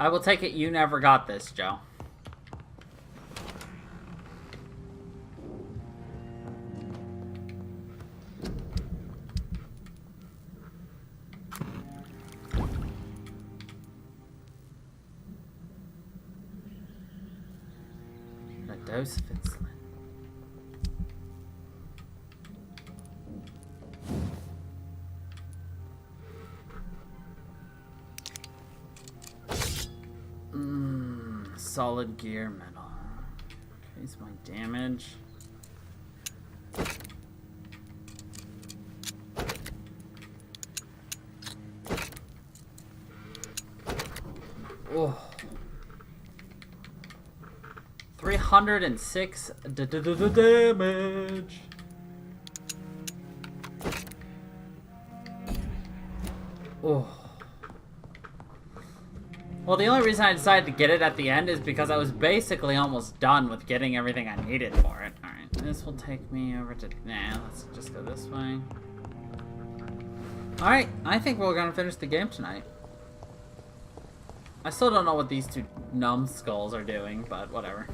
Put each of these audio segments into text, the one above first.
I will take it you never got this, Joe. A dose of insulin. Solid gear metal. Increase my damage. Oh. 306 damage. Oh. Well, the only reason I decided to get it at the end is because I was basically almost done with getting everything I needed for it. Alright, this will take me over to... Nah, let's just go this way. Alright, I think we're gonna finish the game tonight. I still don't know what these two numbskulls are doing, but whatever.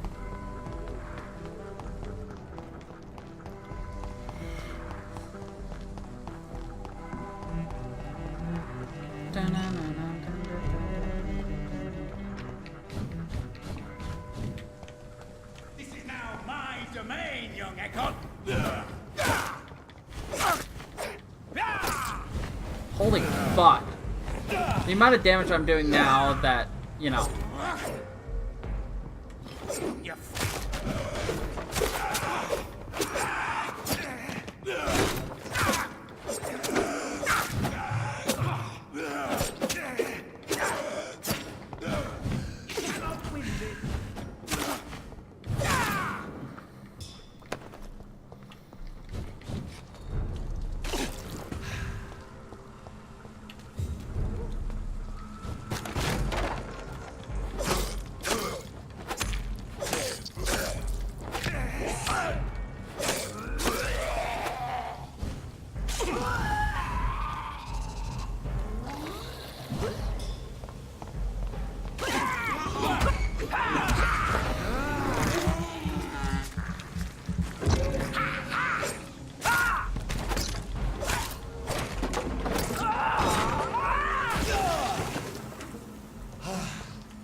Holy fuck. The amount of damage I'm doing now that, you know.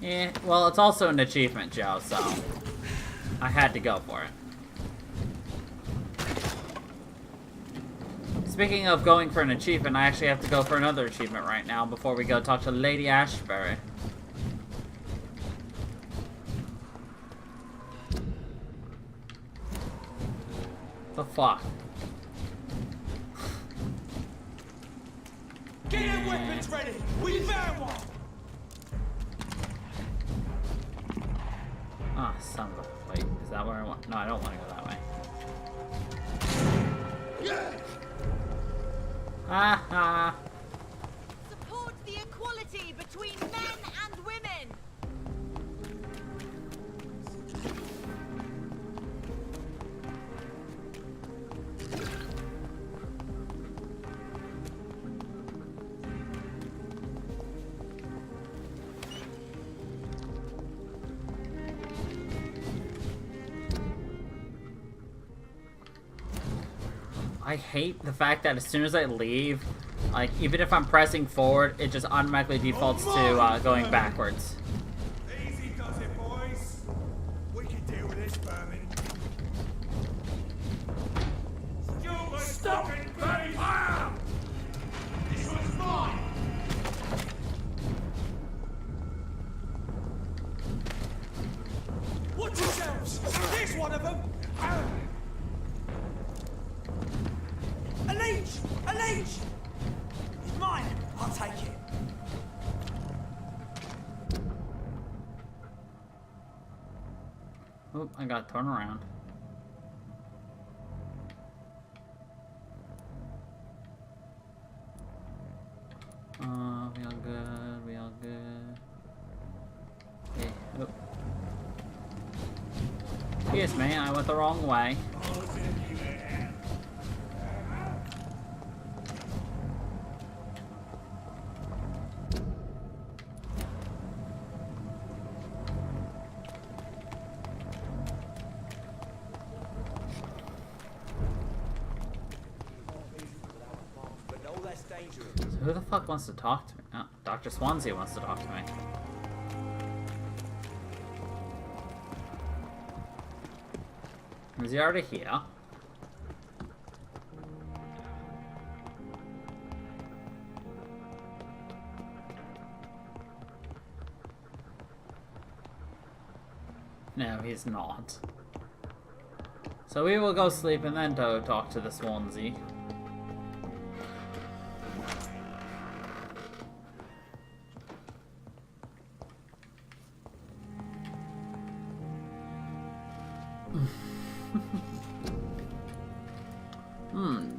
Yeah, well, it's also an achievement, Joe, so I had to go for it. Speaking of going for an achievement, I actually have to go for another achievement right now before we go talk to Lady Ashbury. The fuck? Get your weapons ready! We found one! Ah, son of a... Wait, is that where I want... No, I don't want to go that way. Ha ha! Support the equality between men and women! I hate the fact that as soon as I leave, like, even if I'm pressing forward, it just automatically defaults to going backwards. Easy does it, boys. We can deal with this, vermin. Stop it, vermin! This one's mine! Watch yourselves! Here's one of them! A leech! A leech! It's mine! I'll take it. Oop, I gotta turn around. We all good, we all good. Yeah, oop. Excuse me, I went the wrong way. dangerous. So who the fuck wants to talk to me? Oh, Dr. Swansea wants to talk to me. Is he already here? No, he's not. So we will go sleep and then go talk to the Swansea.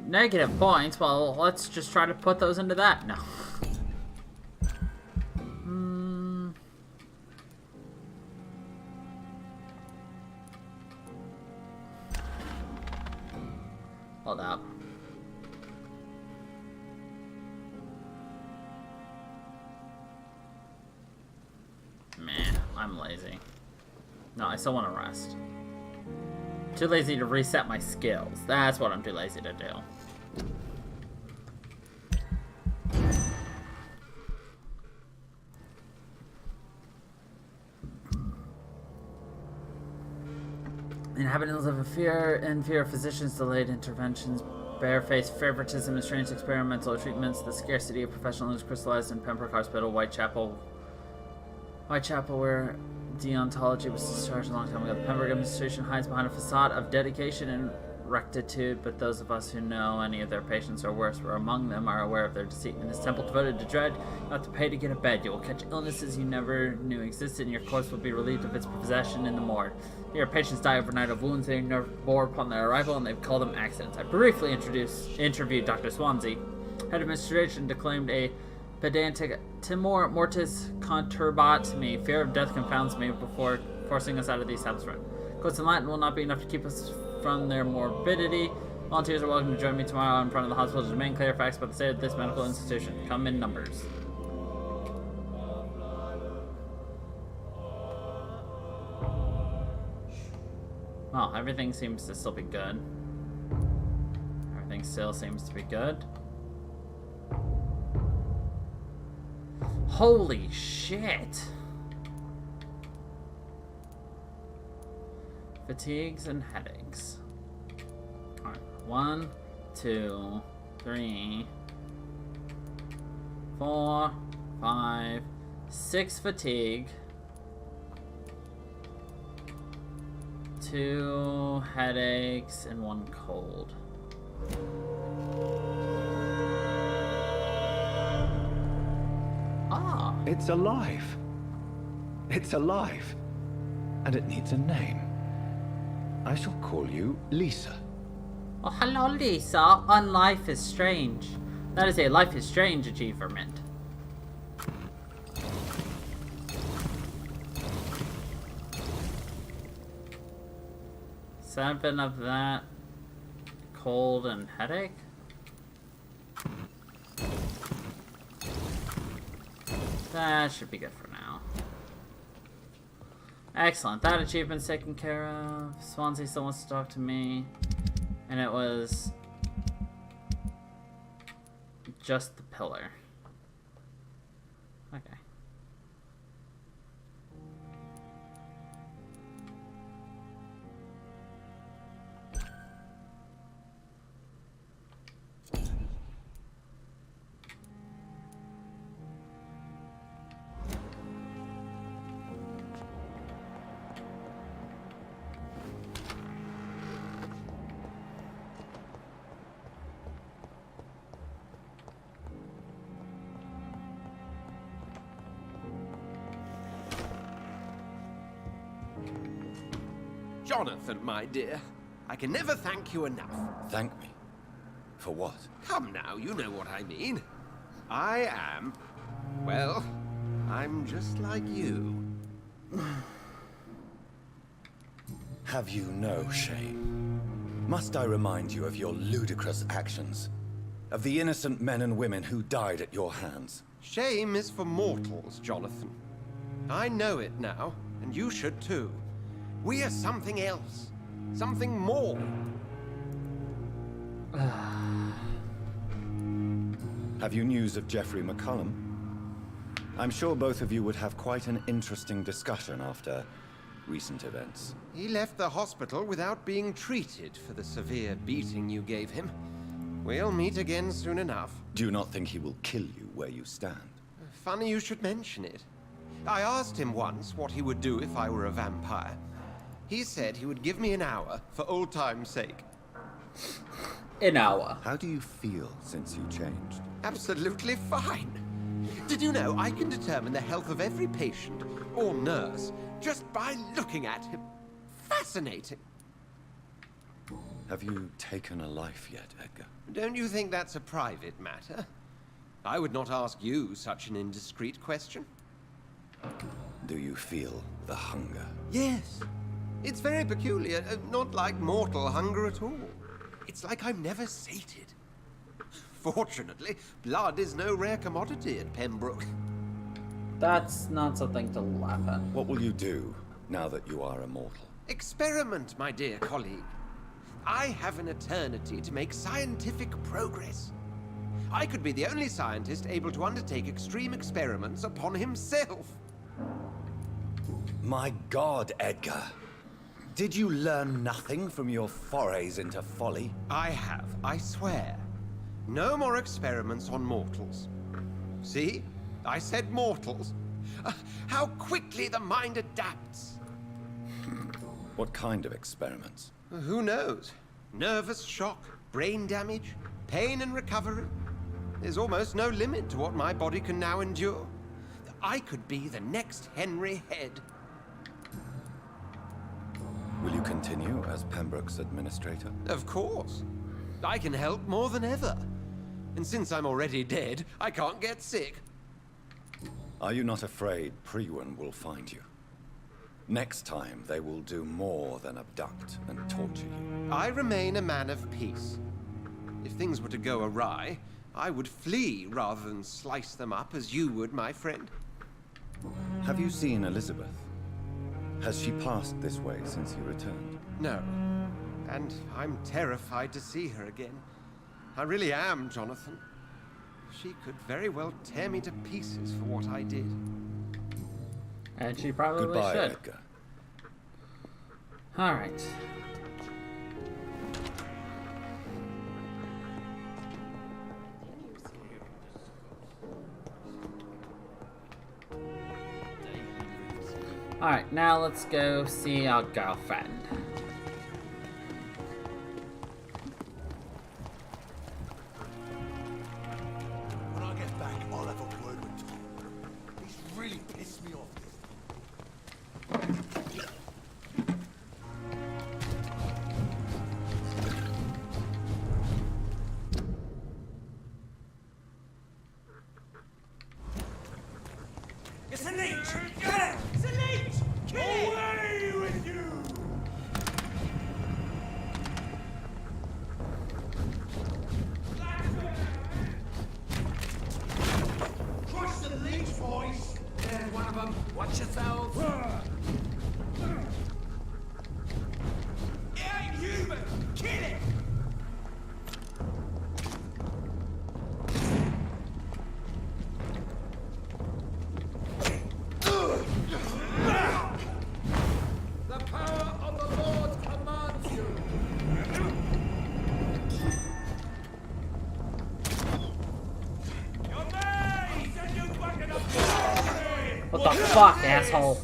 Negative points? Well, let's just try to put those into that. No. Hold up. Man, I'm lazy. No, I still want to rest. Too lazy to reset my skills. That's what I'm too lazy to do. Inhabitants live in fear of physicians' delayed interventions, barefaced favoritism and strange experimental treatments, the scarcity of professionals crystallized in Pembroke Hospital, Whitechapel, where deontology was discharged a long time ago. The Pembroke administration hides behind a facade of dedication and rectitude, but those of us who know any of their patients or worse were among them are aware of their deceit. In this temple devoted to dread, you have to pay to get a bed. You will catch illnesses you never knew existed, and your corpse will be relieved of its possession in the morgue. Here, patients die overnight of wounds they never bore upon their arrival, and they call them accidents. I briefly interviewed Dr. Swansea. Head administration declaimed a pedantic timor mortis conturbat me. Fear of death confounds me before forcing us out of the establishment. Quotes in Latin will not be enough to keep us from their morbidity. Volunteers are welcome to join me tomorrow in front of the hospital to demand clear facts about the state of this medical institution. Come in numbers. Well, everything seems to still be good. Everything still seems to be good. Holy shit! Fatigues and headaches. Alright, 1, 2, 3, 4, 5, 6 fatigue. 2 headaches and 1 cold. Ah! It's alive. It's alive. And it needs a name. I shall call you Lisa. Oh, hello, Lisa. On Life is Strange. That is a Life is Strange achievement. Seven of that. Cold and headache. That should be good for now. Excellent. That achievement's taken care of. Swansea still wants to talk to me. And it was just the pillar. Okay. Jonathan, my dear, I can never thank you enough. Thank me? For what? Come now, you know what I mean. I am, well, I'm just like you. Have you no shame? Must I remind you of your ludicrous actions? Of the innocent men and women who died at your hands? Shame is for mortals, Jonathan. I know it now, and you should too. We are something else. Something more. Have you news of Jeffrey McCullum? I'm sure both of you would have quite an interesting discussion after recent events. He left the hospital without being treated for the severe beating you gave him. We'll meet again soon enough. Do you not think he will kill you where you stand? Funny you should mention it. I asked him once what he would do if I were a vampire. He said he would give me an hour for old time's sake. An hour. How do you feel since you changed? Absolutely fine. Did you know I can determine the health of every patient or nurse just by looking at him? Fascinating. Have you taken a life yet, Edgar? Don't you think that's a private matter? I would not ask you such an indiscreet question. Do you feel the hunger? Yes. It's very peculiar, not like mortal hunger at all. It's like I'm never sated. Fortunately, blood is no rare commodity at Pembroke. That's not something to laugh at. What will you do now that you are immortal? Experiment, my dear colleague. I have an eternity to make scientific progress. I could be the only scientist able to undertake extreme experiments upon himself. My God, Edgar. Did you learn nothing from your forays into folly? I have, I swear. No more experiments on mortals. See? I said mortals. How quickly the mind adapts. What kind of experiments? Who knows? Nervous shock, brain damage, pain and recovery. There's almost no limit to what my body can now endure. I could be the next Henry Head. Will you continue as Pembroke's administrator? Of course. I can help more than ever. And since I'm already dead, I can't get sick. Are you not afraid Priwen will find you? Next time, they will do more than abduct and torture you. I remain a man of peace. If things were to go awry, I would flee rather than slice them up as you would, my friend. Have you seen Elizabeth? Has she passed this way since you returned? No. And I'm terrified to see her again. I really am, Jonathan. She could very well tear me to pieces for what I did. And she probably Goodbye, should. Edgar. Alright. Alright, now let's go see our girlfriend. When I get back, I'll have a word with Tom. He's really pissed me off. It's a leech! Get it! It's a leech! Kill it! Away with you! Crush the leech, boys! There's one of them. Watch yourselves. It ain't human! Kill it! The power of the Lord commands you. You're me! Send you back in the What the fuck, asshole?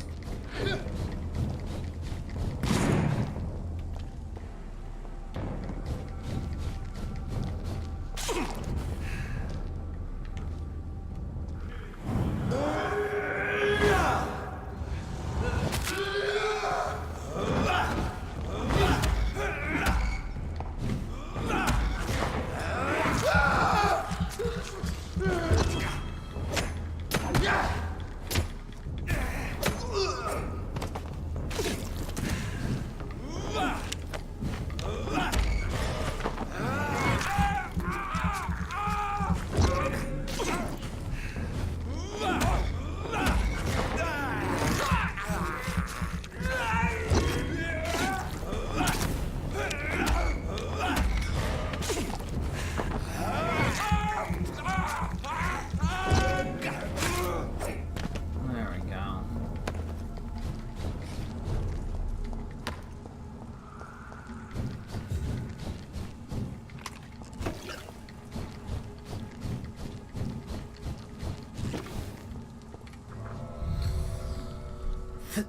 Fit.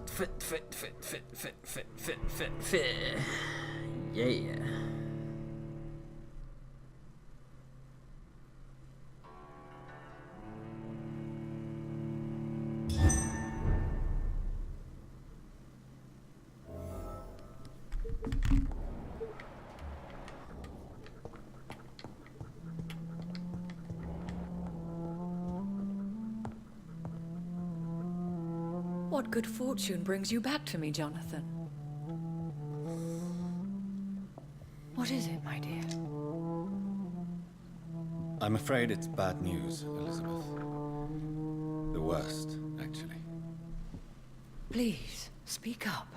Yeah. What good fortune brings you back to me, Jonathan? What is it, my dear? I'm afraid it's bad news, Elizabeth. The worst, actually. Please, speak up.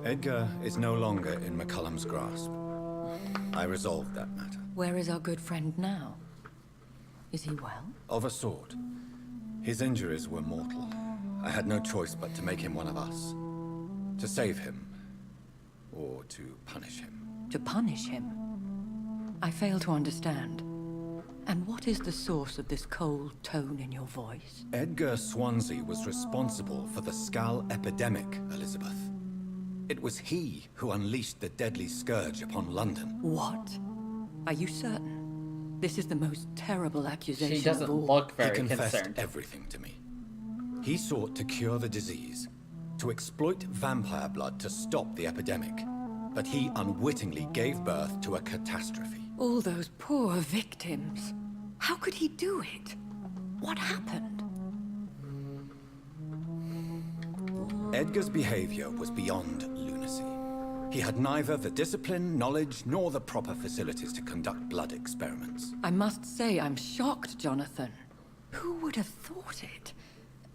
Edgar is no longer in McCullum's grasp. I resolved that matter. Where is our good friend now? Is he well? Of a sort. His injuries were mortal. I had no choice but to make him one of us. To save him. Or to punish him. To punish him? I fail to understand. And what is the source of this cold tone in your voice? Edgar Swansea was responsible for the Skull epidemic, Elizabeth. It was he who unleashed the deadly scourge upon London. What? Are you certain? This is the most terrible accusation She doesn't of all. look He very confessed concerned. everything to me. He sought to cure the disease, to exploit vampire blood to stop the epidemic. But he unwittingly gave birth to a catastrophe. All those poor victims. How could he do it? What happened? Edgar's behavior was beyond lunacy. He had neither the discipline, knowledge, nor the proper facilities to conduct blood experiments. I must say I'm shocked, Jonathan. Who would have thought it?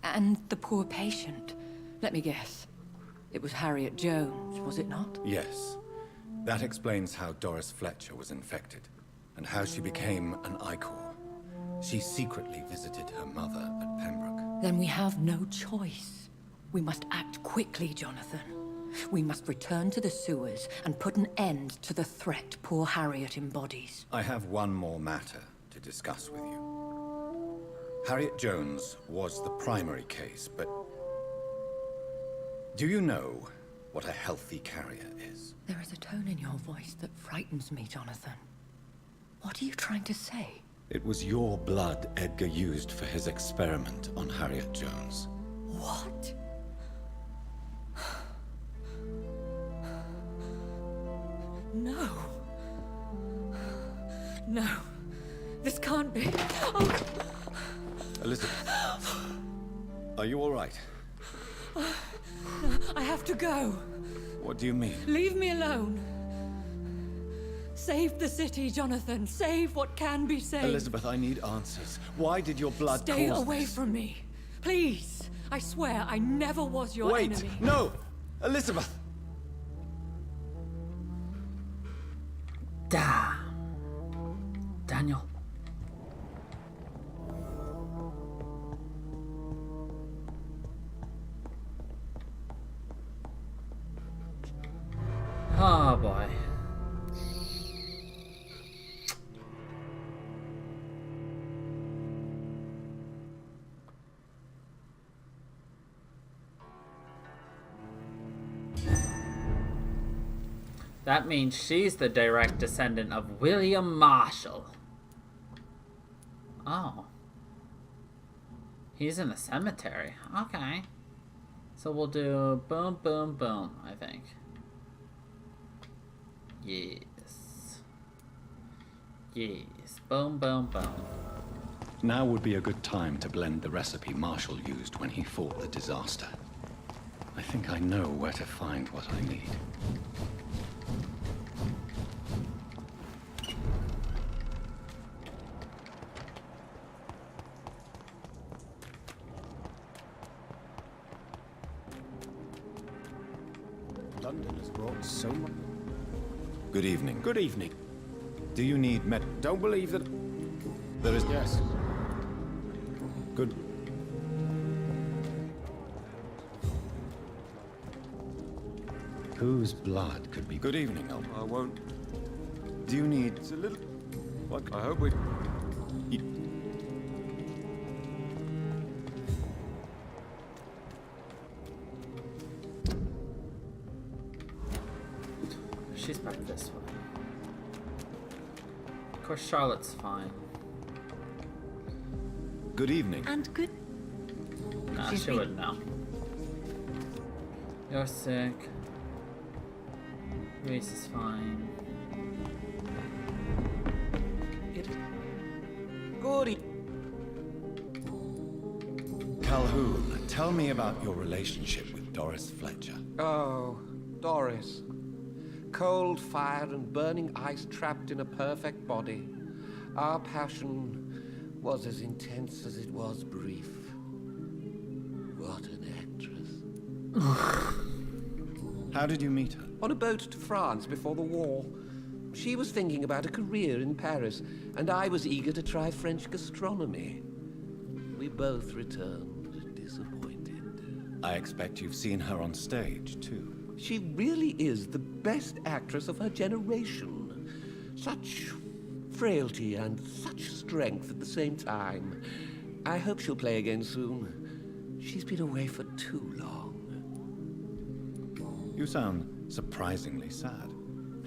And the poor patient. Let me guess. It was Harriet Jones, was it not? Yes. That explains how Doris Fletcher was infected, and how she became an Icor. She secretly visited her mother at Pembroke. Then we have no choice. We must act quickly, Jonathan. We must return to the sewers and put an end to the threat poor Harriet embodies. I have one more matter to discuss with you. Harriet Jones was the primary case, but... do you know what a healthy carrier is? There is a tone in your voice that frightens me, Jonathan. What are you trying to say? It was your blood Edgar used for his experiment on Harriet Jones. What? No. No. This can't be. Oh. Elizabeth, are you all right? I have to go. What do you mean? Leave me alone. Save the city, Jonathan. Save what can be saved. Elizabeth, I need answers. Why did your blood Stay cause away this? from me. Please. I swear I never was your Wait! enemy. No! Elizabeth! Daniel. Oh boy. That means she's the direct descendant of William Marshall. Oh. He's in the cemetery. Okay. So we'll do boom, boom, boom, I think. Yes. Yes. Boom, boom, boom. Now would be a good time to blend the recipe Marshall used when he fought the disaster. I think I know where to find what I need. London has brought so much. Good evening. Good evening. Do you need Don't believe that. There is... Yes. Good. Whose blood could be... Good evening, Elmer. I won't. Do you need... It's a little. What? I hope we. she's back this way. Of course, Charlotte's fine. Good evening. And good. Nah, Excuse she me? wouldn't know. You're sick. Reese is fine. Gordy. Calhoun, tell me about your relationship with Doris Fletcher. Oh, Doris. Cold fire and burning ice trapped in a perfect body. Our passion was as intense as it was brief. What an actress. How did you meet her? On a boat to France before the war. She was thinking about a career in Paris, and I was eager to try French gastronomy. We both returned disappointed. I expect you've seen her on stage, too. She really is the best actress of her generation. Such frailty and such strength at the same time. I hope she'll play again soon. She's been away for too long. You sound surprisingly sad.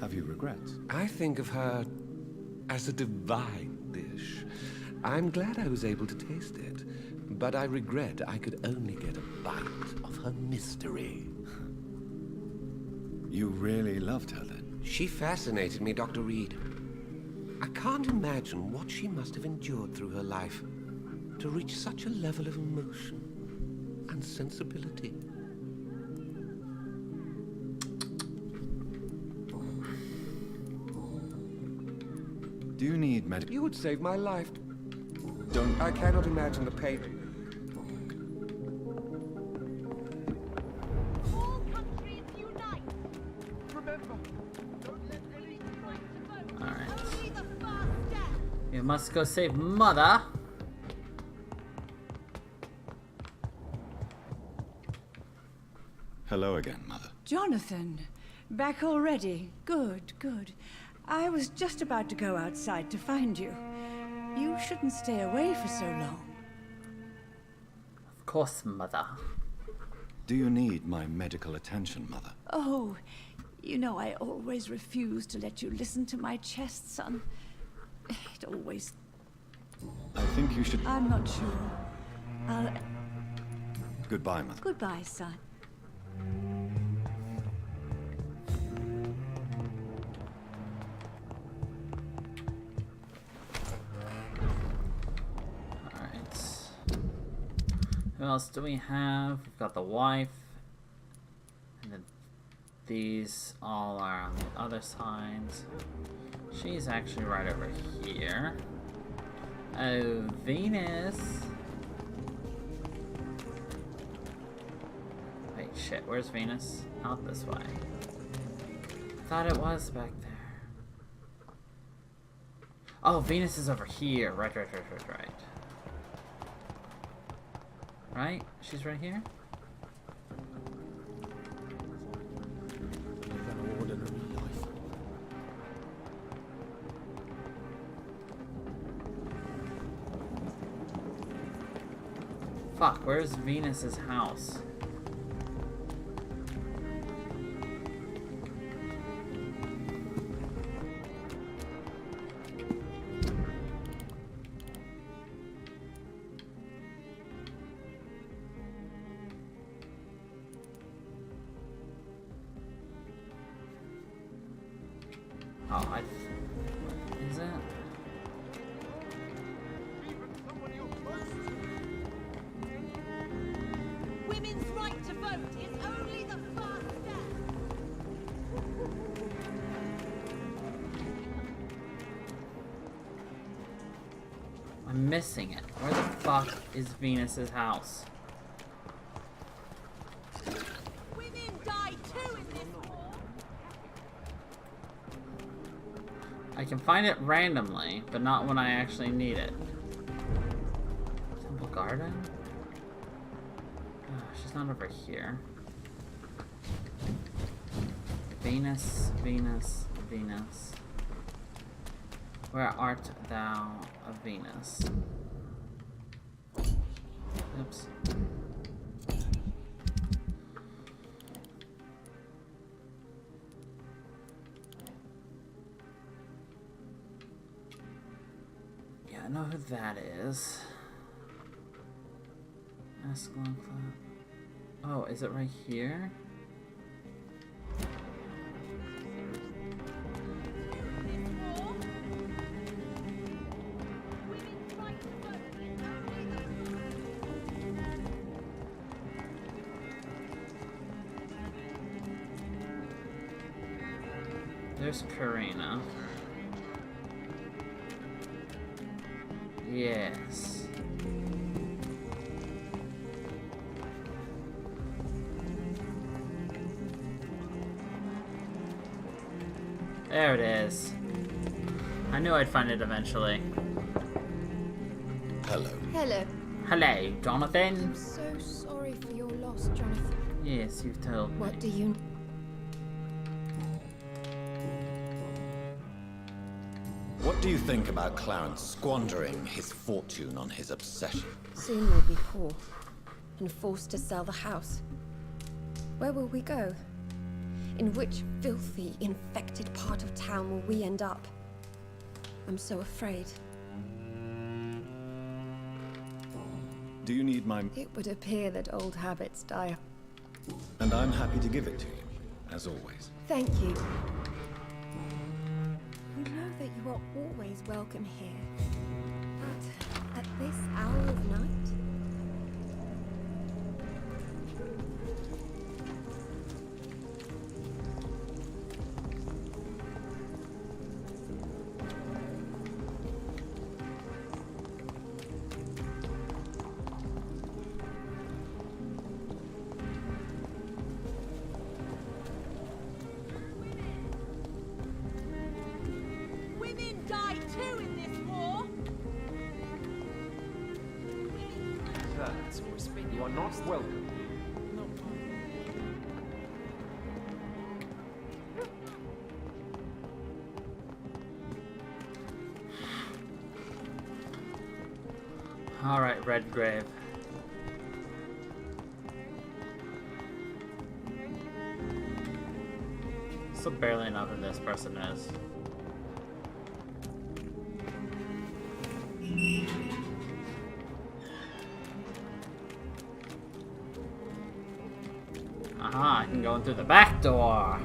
Have you regrets? I think of her as a divine dish. I'm glad I was able to taste it, but I regret I could only get a bite of her mystery. You really loved her then? She fascinated me, Dr. Reed. I can't imagine what she must have endured through her life to reach such a level of emotion and sensibility. Do you need medical? You would save my life. Don't. I cannot imagine the pain. All countries unite! Remember, don't let any Right to vote. Alright. Only the first step. You must go save Mother. Hello again, Mother. Jonathan, back already? Good, good. I was just about to go outside to find you. You shouldn't stay away for so long. Of course, Mother. Do you need my medical attention, Mother? Oh, you know I always refuse to let you listen to my chest, son. It always... I think you should... I'm not sure. Goodbye, Mother. Goodbye, son. Alright. Who else do we have? We've got the wife. And then these all are on the other side. She's actually right over here. Oh, Venus. Wait, shit, where's Venus? Out this way. Thought it was back there. Oh, Venus is over here. Right. Right? She's right here? An ordinary life. Fuck, where's Venus's house? Oh, is it? Women's right to vote is only the first step. I'm missing it. Where the fuck is Venus's house? Women die too in this war. I can find it randomly, but not when I actually need it. Temple Garden? Oh, she's not over here. Venus, Venus, Venus. Where art thou, Venus? Oops. Okay, I know who that is. Ascalon Club. Oh, is it right here? There's Karina. Yes. There it is. I knew I'd find it eventually. Hello. Hello. Hello, Jonathan. I'm so sorry for your loss, Jonathan. Yes, you've told me. What do you... What do you think about Clarence squandering his fortune on his obsession? Soon we'll be poor and forced to sell the house. Where will we go? In which filthy, infected part of town will we end up? I'm so afraid. Do you need my... It would appear that old habits die. And I'm happy to give it to you, as always. Thank you. You know that you are always welcome here. But at this hour of night? Women die too in this war. You are not welcome. Alright, Redgrave. Still barely know who this person is. Aha, I can go in through the back door.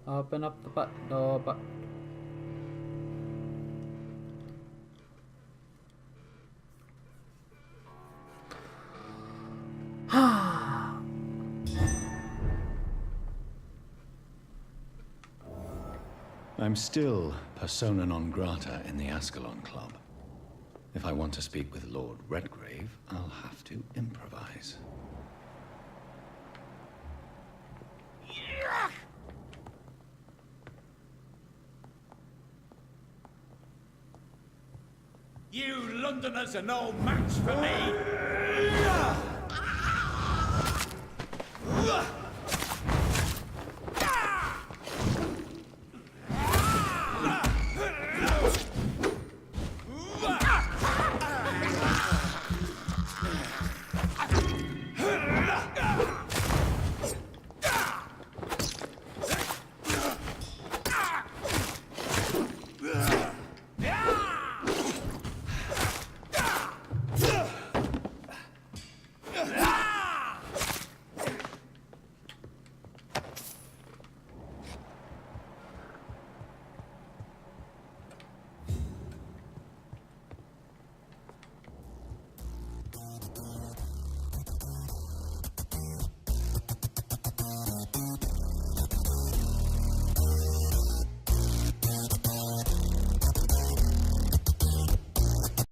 Open up the butt door, but I'm still persona non grata in the Ascalon Club. If I want to speak with Lord Redgrave, I'll have to improvise. You Londoners are no match for me!